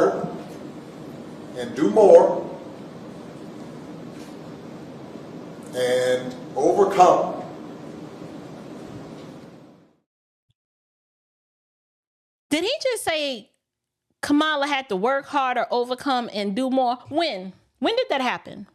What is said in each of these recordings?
harder and do more and overcome. Did he just say Kamala had to work harder, overcome, and do more? When? When did that happen?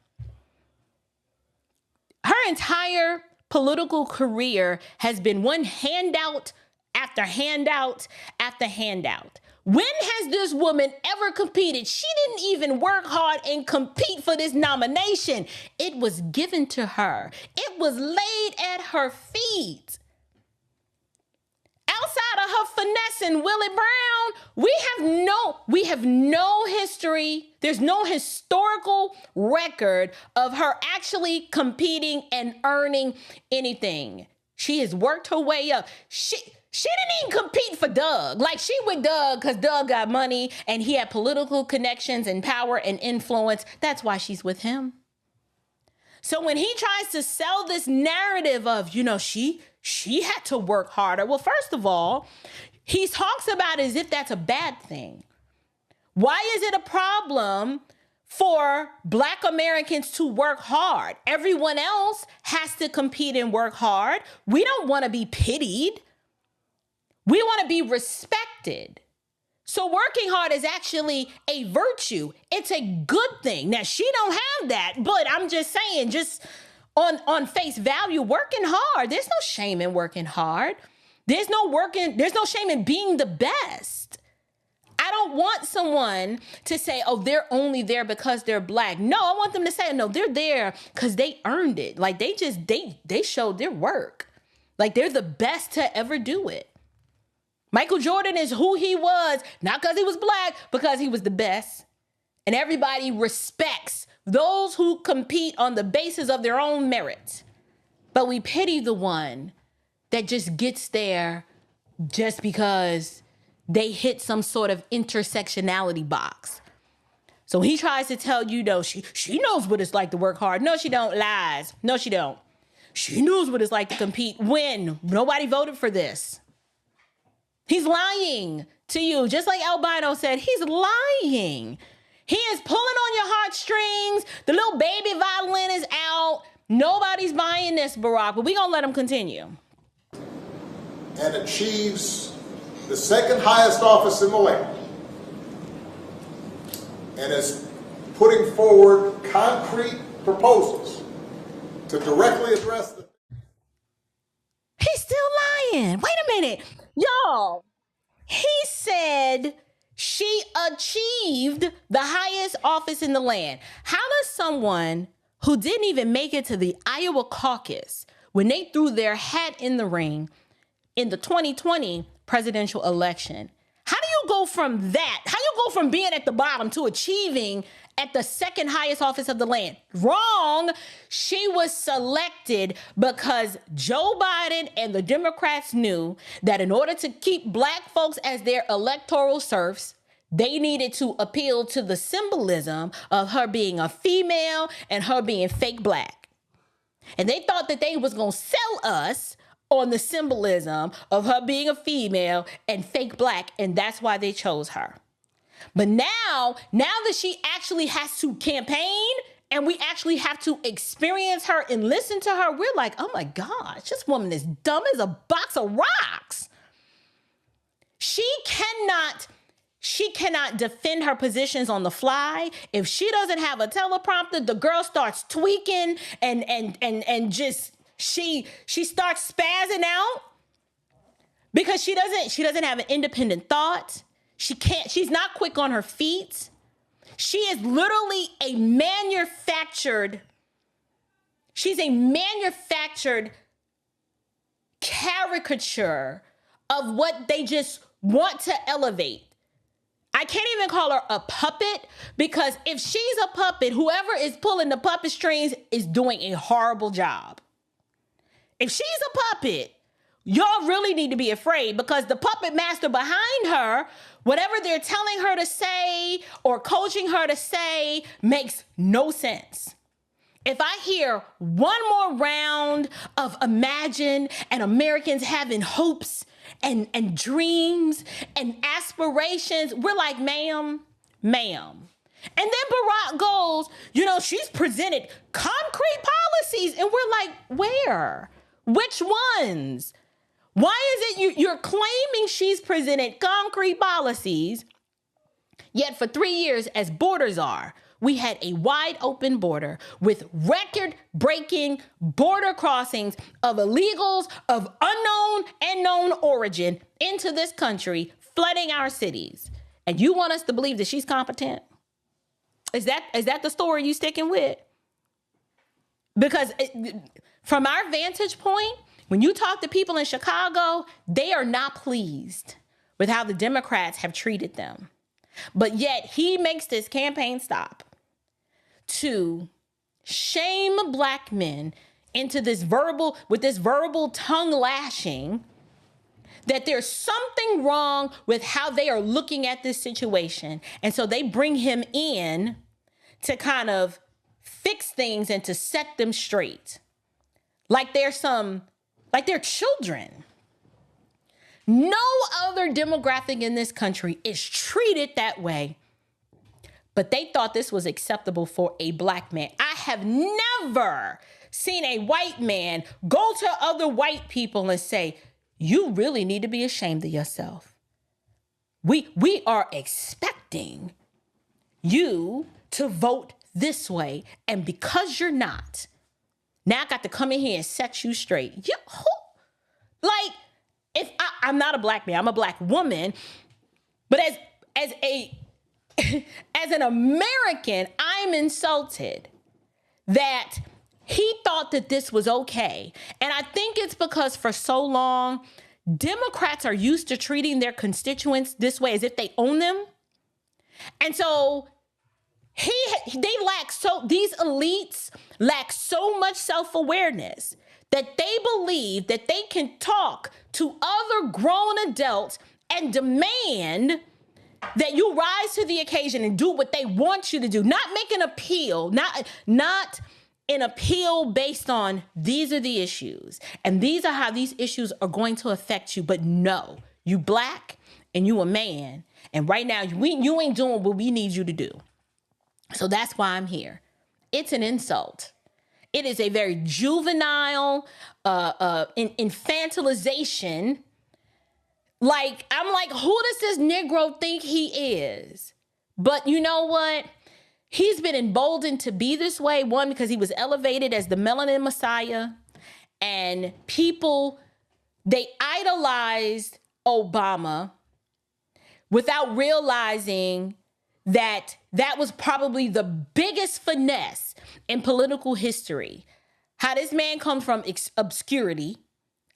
Her entire political career has been one handout after handout after handout. When has this woman ever competed? She didn't even work hard and compete for this nomination. It was given to her. It was laid at her feet. Outside of her finessing Willie Brown, we have no history. There's no historical record of her actually competing and earning anything. She has worked her way up. She didn't even compete for Doug. Like, she with Doug because Doug got money and he had political connections and power and influence. That's why she's with him. So when he tries to sell this narrative of, she had to work harder. Well, first of all, he talks about it as if that's a bad thing. Why is it a problem for Black Americans to work hard? Everyone else has to compete and work hard. We don't want to be pitied. We want to be respected. So working hard is actually a virtue. It's a good thing. Now, she don't have that, but I'm just saying, just on face value, working hard. There's no shame in working hard. There's no shame in being the best. I don't want someone to say, oh, they're only there because they're Black. No, I want them to say, no, they're there because they earned it. Like, they showed their work. Like, they're the best to ever do it. Michael Jordan is who he was, not because he was Black, because he was the best. And everybody respects those who compete on the basis of their own merit. But we pity the one that just gets there just because they hit some sort of intersectionality box. So he tries to tell you, though, she knows what it's like to work hard. No, she don't. Lies. No, she don't. She knows what it's like to compete. When? Nobody voted for this. He's lying to you. Just like Albino said, he's lying. He is pulling on your heartstrings. The little baby violin is out. Nobody's buying this, Barack, but we're going to let him continue. And achieves the second highest office in the land. And is putting forward concrete proposals to directly address the... He's still lying. Wait a minute. Y'all, he said she achieved the highest office in the land. How does someone who didn't even make it to the Iowa caucus when they threw their hat in the ring in the 2020 presidential election, how do you go from that? How do you go from being at the bottom to achieving at the second highest office of the land? Wrong. She was selected because Joe Biden and the Democrats knew that in order to keep Black folks as their electoral serfs, they needed to appeal to the symbolism of her being a female and her being fake Black. And they thought that they was going to sell us on the symbolism of her being a female and fake Black, and that's why they chose her. But now that she actually has to campaign and we actually have to experience her and listen to her, we're like, oh my gosh, this woman is dumb as a box of rocks. She cannot defend her positions on the fly. If she doesn't have a teleprompter, the girl starts tweaking and just she starts spazzing out because she doesn't have an independent thought. She's not quick on her feet. She is literally she's a manufactured caricature of what they just want to elevate. I can't even call her a puppet, because if she's a puppet, whoever is pulling the puppet strings is doing a horrible job. If she's a puppet, y'all really need to be afraid, because the puppet master behind her, whatever they're telling her to say or coaching her to say, makes no sense. If I hear one more round of Imagine and Americans having hopes and dreams and aspirations, we're like, ma'am, ma'am. And then Barack goes, she's presented concrete policies. And we're like, where? Which ones? Why is it you're claiming she's presented concrete policies, yet for 3 years as borders are, we had a wide open border with record-breaking border crossings of illegals of unknown and known origin into this country, flooding our cities. And you want us to believe that she's competent? Is that the story you sticking with? Because from our vantage point, when you talk to people in Chicago, they are not pleased with how the Democrats have treated them. But yet he makes this campaign stop to shame black men into this verbal tongue lashing, that there's something wrong with how they are looking at this situation. And so they bring him in to kind of fix things and to set them straight. Like they're children. No other demographic in this country is treated that way. But they thought this was acceptable for a black man. I have never seen a white man go to other white people and say, you really need to be ashamed of yourself. We are expecting you to vote this way. And because you're not, now I got to come in here and set you straight. If I'm not a black man, I'm a black woman. But as an American, I'm insulted that he thought that this was okay. And I think it's because for so long, Democrats are used to treating their constituents this way as if they own them. And so these elites lack so much self-awareness that they believe that they can talk to other grown adults and demand that you rise to the occasion and do what they want you to do. Not make an appeal, not an appeal based on these are the issues and these are how these issues are going to affect you. But no, you black and you a man. And right now you ain't doing what we need you to do. So that's why I'm here. It's an insult. It is a very juvenile infantilization. I'm like, who does this Negro think he is? But you know what? He's been emboldened to be this way. One, because he was elevated as the melanin messiah. And people, they idolized Obama without realizing that was probably the biggest finesse in political history. How this man comes from obscurity,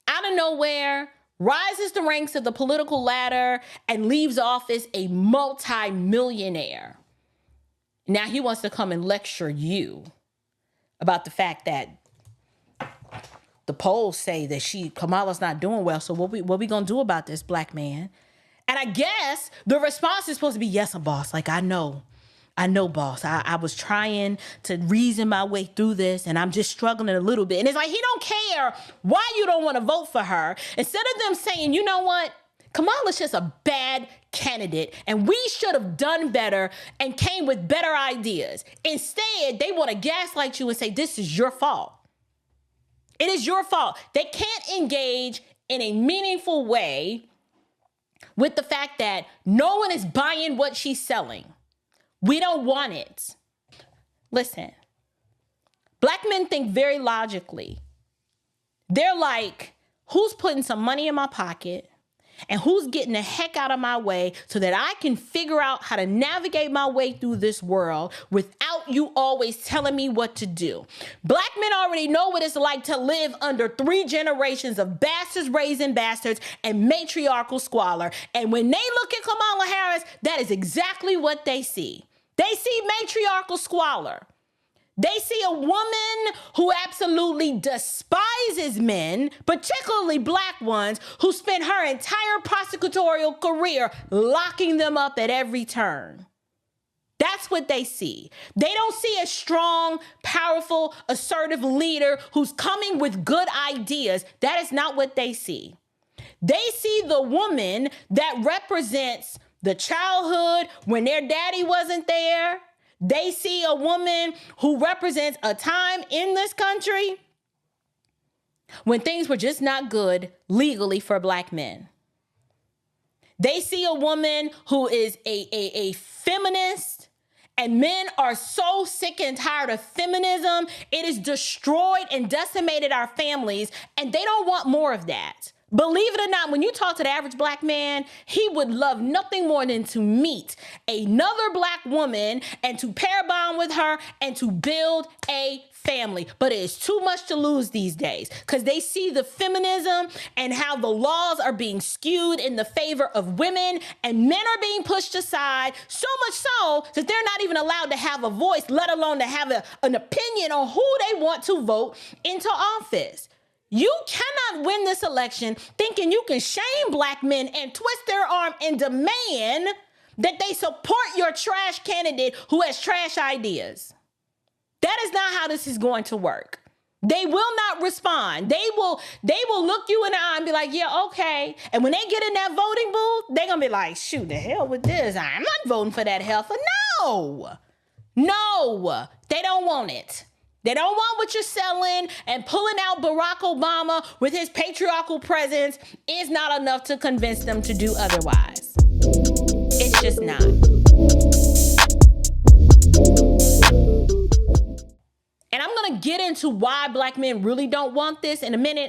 out of nowhere, rises the ranks of the political ladder, and leaves office a multi-millionaire. Now he wants to come and lecture you about the fact that the polls say that Kamala's not doing well. So what we gonna do about this, black man? And I guess the response is supposed to be, yes, boss. Like, I know, boss. I was trying to reason my way through this and I'm just struggling a little bit. And it's like, he don't care why you don't want to vote for her. Instead of them saying, you know what? Kamala's just a bad candidate and we should have done better and came with better ideas. Instead, they want to gaslight you and say, this is your fault. It is your fault. They can't engage in a meaningful way with the fact that no one is buying what she's selling. We don't want it. Listen, black men think very logically. They're like, who's putting some money in my pocket and who's getting the heck out of my way so that I can figure out how to navigate my way through this world without you always telling me what to do. Black men already know what it's like to live under 3 generations of bastards raising bastards and matriarchal squalor. And when they look at Kamala Harris, that is exactly what they see. They see matriarchal squalor. They see a woman who absolutely despises men, particularly black ones, who spent her entire prosecutorial career locking them up at every turn. That's what they see. They don't see a strong, powerful, assertive leader who's coming with good ideas. That is not what they see. They see the woman that represents the childhood when their daddy wasn't there. They see a woman who represents a time in this country when things were just not good legally for Black men. They see a woman who is a feminist, and men are so sick and tired of feminism. It has destroyed and decimated our families, and they don't want more of that. Believe it or not, when you talk to the average Black man, he would love nothing more than to meet another Black woman and to pair bond with her and to build a family. But it is too much to lose these days because they see the feminism and how the laws are being skewed in the favor of women, and men are being pushed aside, so much so that they're not even allowed to have a voice, let alone to have an opinion on who they want to vote into office. You cannot win this election thinking you can shame Black men and twist their arm and demand that they support your trash candidate who has trash ideas. That is not how this is going to work. They will not respond. They will look you in the eye and be like, yeah, okay. And when they get in that voting booth, they're going to be like, shoot, the hell with this. I'm not voting for that heifer. No, they don't want it. They don't want what you're selling, and pulling out Barack Obama with his patriarchal presence is not enough to convince them to do otherwise. It's just not. And I'm going to get into why Black men really don't want this in a minute.